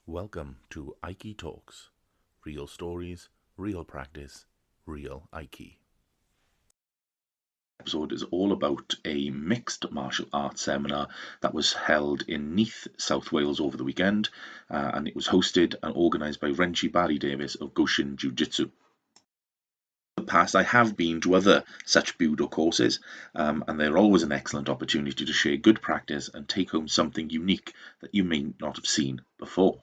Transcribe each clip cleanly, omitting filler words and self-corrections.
Welcome to AikiTalks. Real stories, real practice, real Aiki. Episode is all about a mixed martial arts seminar that was held in Neath, South Wales over the weekend, and it was hosted and organised by Renchi Barry Davis of Goshin Jiu-Jitsu. In the past, I have been to other such Budo courses, and they're always an excellent opportunity to share good practice and take home something unique that you may not have seen before.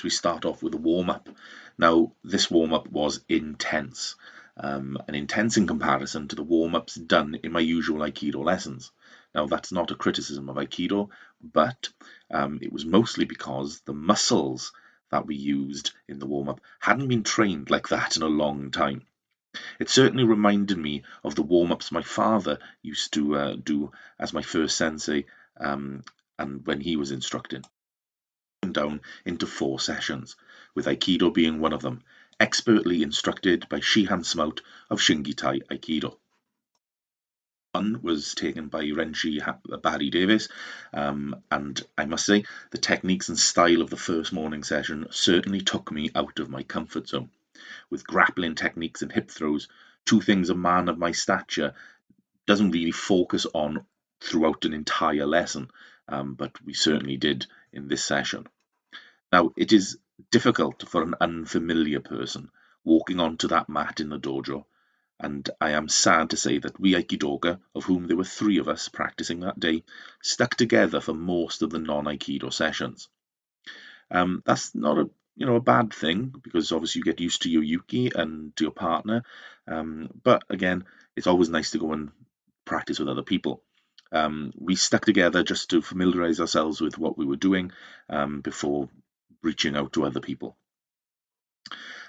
We start off with a warm-up. Now, this warm-up was intense, and intense in comparison to the warm-ups done in my usual Aikido lessons. Now, that's not a criticism of Aikido, but it was mostly because the muscles that we used in the warm-up hadn't been trained like that in a long time. It certainly reminded me of the warm-ups my father used to do as my first sensei, and when he was instructing. Down into 4 sessions, with Aikido being one of them, expertly instructed by Shihan Smout of Shingitai Aikido. One was taken by Renchi Barry Davis, and I must say the techniques and style of the first morning session certainly took me out of my comfort zone. With grappling techniques and hip throws, 2 things a man of my stature doesn't really focus on throughout an entire lesson, but we certainly did in this session. Now, it is difficult for an unfamiliar person walking onto that mat in the dojo, and I am sad to say that we Aikidoka, of whom there were 3 of us practicing that day, stuck together for most of the non-Aikido sessions. That's not a bad thing, because obviously you get used to your yuki and to your partner, but again, it's always nice to go and practice with other people. We stuck together just to familiarize ourselves with what we were doing before reaching out to other people.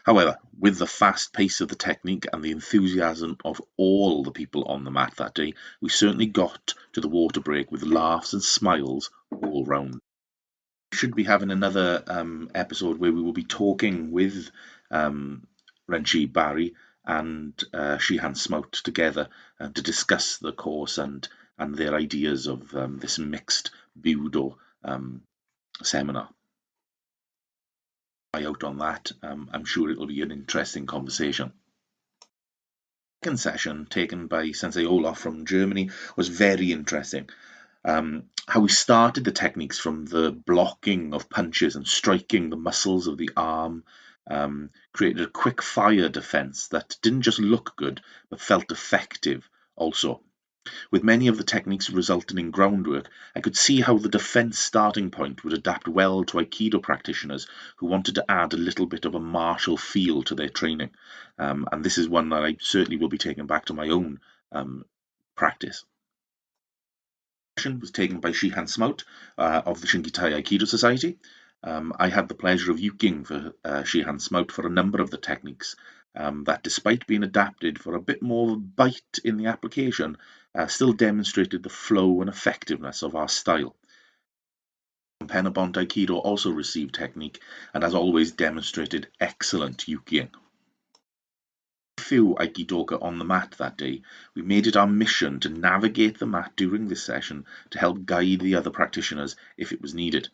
However, with the fast pace of the technique and the enthusiasm of all the people on the mat that day, we certainly got to the water break with laughs and smiles all round. We should be having another episode where we will be talking with Renchi Barry and Shihan Smout together to discuss the course and their ideas of this mixed Budo seminar. Out on that. I'm sure it'll be an interesting conversation. The second session, taken by Sensei Olaf from Germany, was very interesting. How we started the techniques from the blocking of punches and striking the muscles of the arm, created a quick fire defense that didn't just look good, but felt effective also. With many of the techniques resulting in groundwork, I could see how the defense starting point would adapt well to Aikido practitioners who wanted to add a little bit of a martial feel to their training. And this is one that I certainly will be taking back to my own practice. The session was taken by Shihan Smout of the Shingitai Aikido Society. I had the pleasure of yuking for Shihan Smout for a number of the techniques that, despite being adapted for a bit more bite in the application, still demonstrated the flow and effectiveness of our style. Penabont Aikido also received technique and, as always, demonstrated excellent yukiing. Few Aikidoka on the mat that day, we made it our mission to navigate the mat during this session to help guide the other practitioners if it was needed.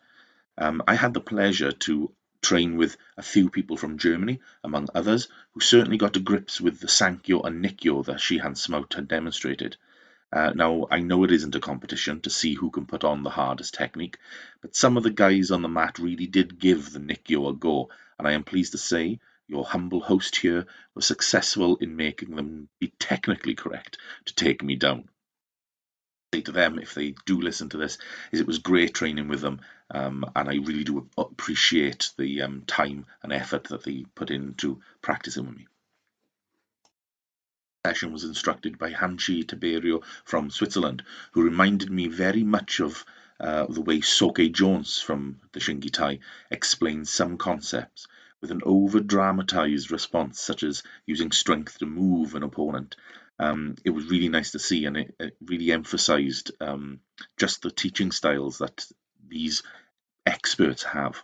I had the pleasure to train with a few people from Germany, among others, who certainly got to grips with the Sankyo and Nikyo that Shihan Smout had demonstrated. Now, I know it isn't a competition to see who can put on the hardest technique, but some of the guys on the mat really did give the Nikyo a go, and I am pleased to say your humble host here was successful in making them be technically correct to take me down. To them, if they do listen to this, is it was great training with them, and I really do appreciate the time and effort that they put into practicing with me. The session was instructed by Hanshi Tiberio from Switzerland, who reminded me very much of the way Soke Jones from the Shingitai explains some concepts, with an over-dramatized response such as using strength to move an opponent. It was really nice to see, and it really emphasized just the teaching styles that these experts have,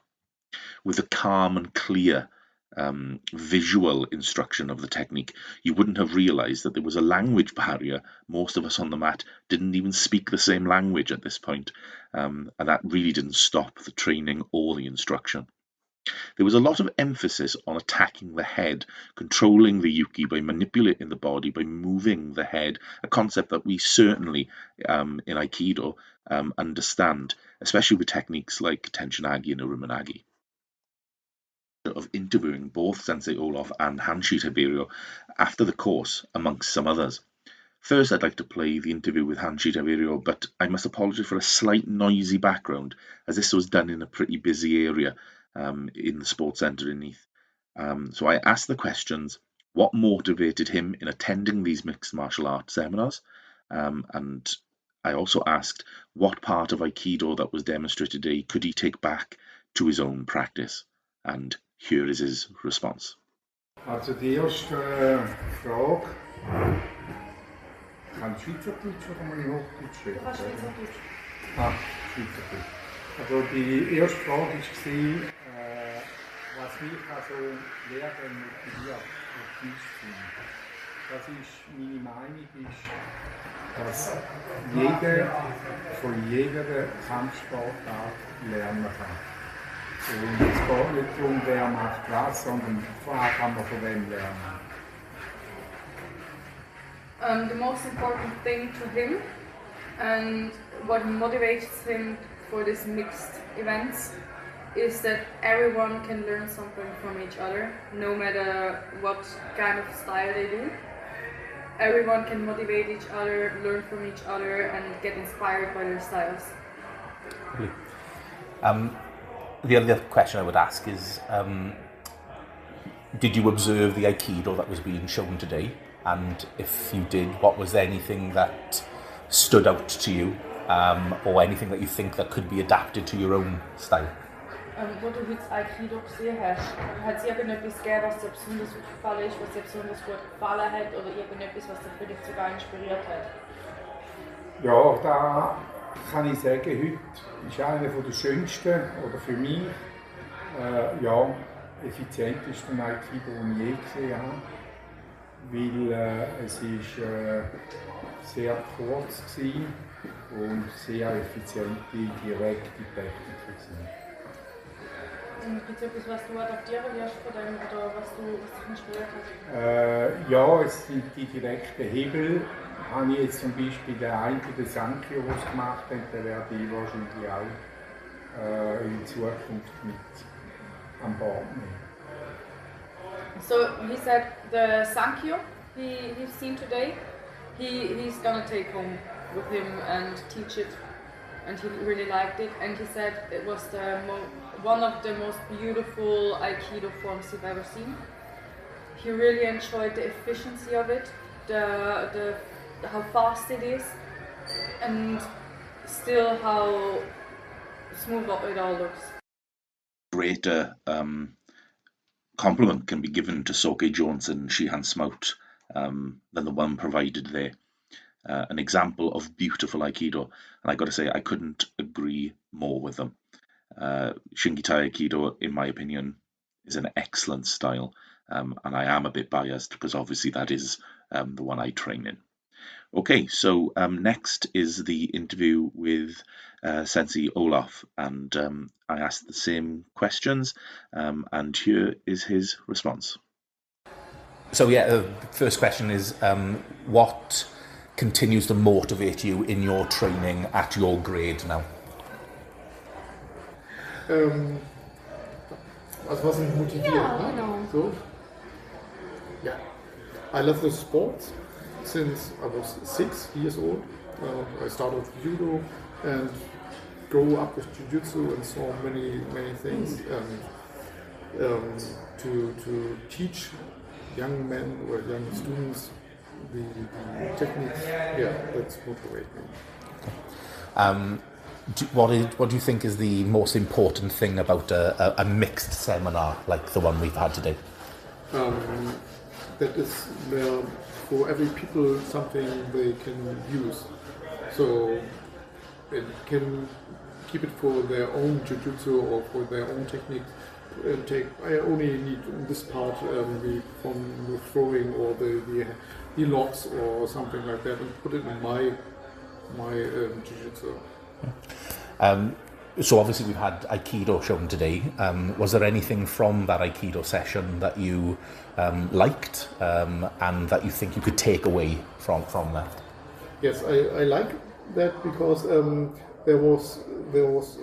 with a calm and clear visual instruction of the technique, you wouldn't have realised that there was a language barrier. Most of us on the mat didn't even speak the same language at this point, and that really didn't stop the training or the instruction. There was a lot of emphasis on attacking the head, controlling the yuki by manipulating the body, by moving the head, a concept that we certainly in Aikido understand, especially with techniques like Tenchinagi and Urumanagi. Of interviewing both Sensei Olaf and Hanshi Tiberio after the course, amongst some others. First, I'd like to play the interview with Hanshi Tiberio, but I must apologise for a slight noisy background, as this was done in a pretty busy area in the sports centre in Neath. So I asked the questions: what motivated him in attending these mixed martial arts seminars? And I also asked what part of Aikido that was demonstrated today could he take back to his own practice? And here is his response. Also die erste Frage. Kann Schweizerdeutsch oder muss ich Hochdeutsch reden? Du kannst Schweizerdeutsch. Schweizerdeutsch. Also die erste Frage war, was mich also Lehren motiviert, Deutsch zu sein. Das ist meine Meinung, ist, dass jeder von jeder Kampfsportart lernen kann. Und es geht nicht darum, wer macht was, sondern vorher kann man von wem lernen. The most important thing to him and what motivates him for these mixed events is that everyone can learn something from each other, no matter what kind of style they do. Everyone can motivate each other, learn from each other, and get inspired by their styles. The other question I would ask is, did you observe the Aikido that was being shown today? And if you did, what was there anything that stood out to you, or anything that you think that could be adapted to your own style? Wo du heute Aikido gesehen hast, hat es irgendetwas gegeben, was dir besonders gut gefallen ist, was dir besonders gut gefallen hat, oder irgendetwas, was dich vielleicht sogar inspiriert hat? Ja, da kann ich sagen, heute ist einer der schönsten, oder für mich, effizientesten Aikido, den ich je gesehen habe. Weil es ist sehr kurz war und sehr effiziente, direkte Technik war. Gibt es etwas, was du adaptieren wirst von dem, oder was dich inspiriert hat? Ja, es sind die direkten Hebel. Habe ich jetzt zum Beispiel den einen, den Sankyo, den es gemacht hat, den werde ich wahrscheinlich auch in Zukunft mit an Bord nehmen. So he said the Sankyo he's seen today, he's gonna take home with him and teach it, and he really liked it, and he said it was one of the most beautiful Aikido forms he've ever seen. He really enjoyed the efficiency of it, the how fast it is, and still how smooth it all looks. Greater compliment can be given to Soke Jones and Shihan Smout than the one provided there. An example of beautiful Aikido, and I got to say I couldn't agree more with them. Shingitai Aikido, in my opinion, is an excellent style, and I am a bit biased because obviously that is the one I train in. Okay, so next is the interview with Sensei Olaf, and I asked the same questions, and here is his response. So the first question is, what continues to motivate you in your training at your grade now? Also was mich motiviert, Ja, genau. So. Yeah. I love the sport since I was 6 years old. I started with Budo and grew up with Jiu-Jitsu and saw many things. And to teach young men or young students the techniques, that's motivate me. What do you think is the most important thing about a mixed seminar like the one we've had today? That is for every people something they can use. So they can keep it for their own jiu-jitsu or for their own technique, I only need this part from the throwing or the locks or something like that, and put it in my jiu-jitsu. So obviously we've had Aikido shown today. Was there anything from that Aikido session that you liked and that you think you could take away from that? Yes, I like that because there was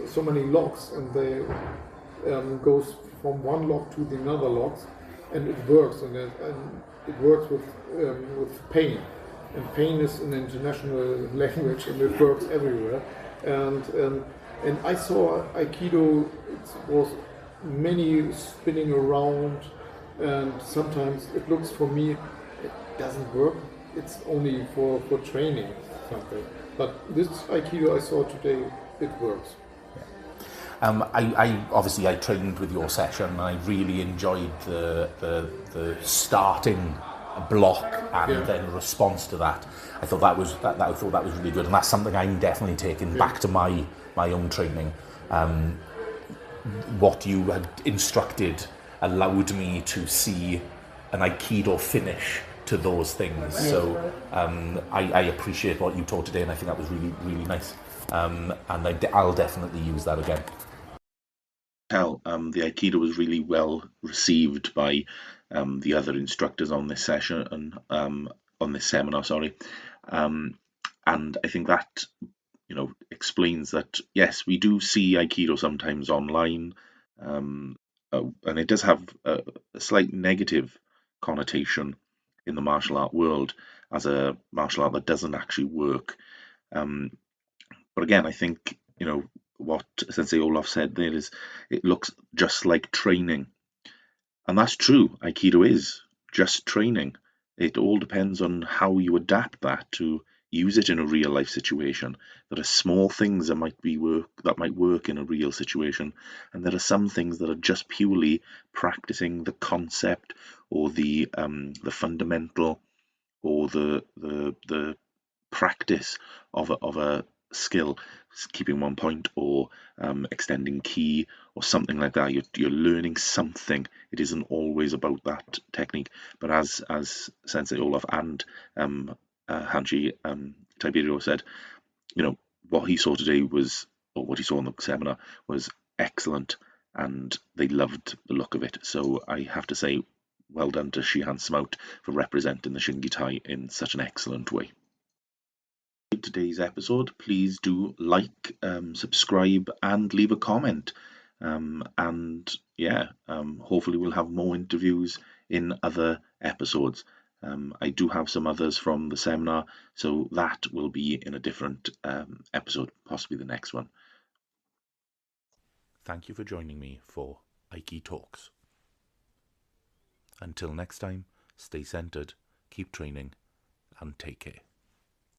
so many locks, and they goes from one lock to the another locks, and it works, and it works with pain, and pain is an international language, and it works everywhere, and I saw Aikido. It was many spinning around, and sometimes it looks, for me, it doesn't work. It's only for training something. But this Aikido I saw today, it works. I obviously I trained with your session, and I really enjoyed the starting block and then response to that. I thought that was really good, and that's something I'm definitely taking back to my own training. What you had instructed allowed me to see an Aikido finish to those things. So I appreciate what you taught today, and I think that was really, really nice. And I'll definitely use that again. The Aikido was really well received by the other instructors on this session and on this seminar, and I think that explains that yes, we do see Aikido sometimes online, and it does have a slight negative connotation in the martial art world as a martial art that doesn't actually work. But again, I think what Sensei Olaf said there is it looks just like training, and that's true. Aikido is just training. It all depends on how you adapt that to use it in a real life situation. There are small things that might work in a real situation, and there are some things that are just purely practicing the concept or the fundamental or the practice of a skill, keeping one point or extending ki or something like that. You're learning something. It isn't always about that technique. But as Sensei Olaf and Hanshi Tiberio said, what he saw today what he saw in the seminar was excellent, and they loved the look of it. So I have to say, well done to Shihan Smout for representing the Shingitai in such an excellent way. Today's episode, please do like, subscribe, and leave a comment. Hopefully we'll have more interviews in other episodes. I do have some others from the seminar, so that will be in a different episode, possibly the next one. Thank you for joining me for AikiTalks. Until next time, stay centered, keep training, and take care.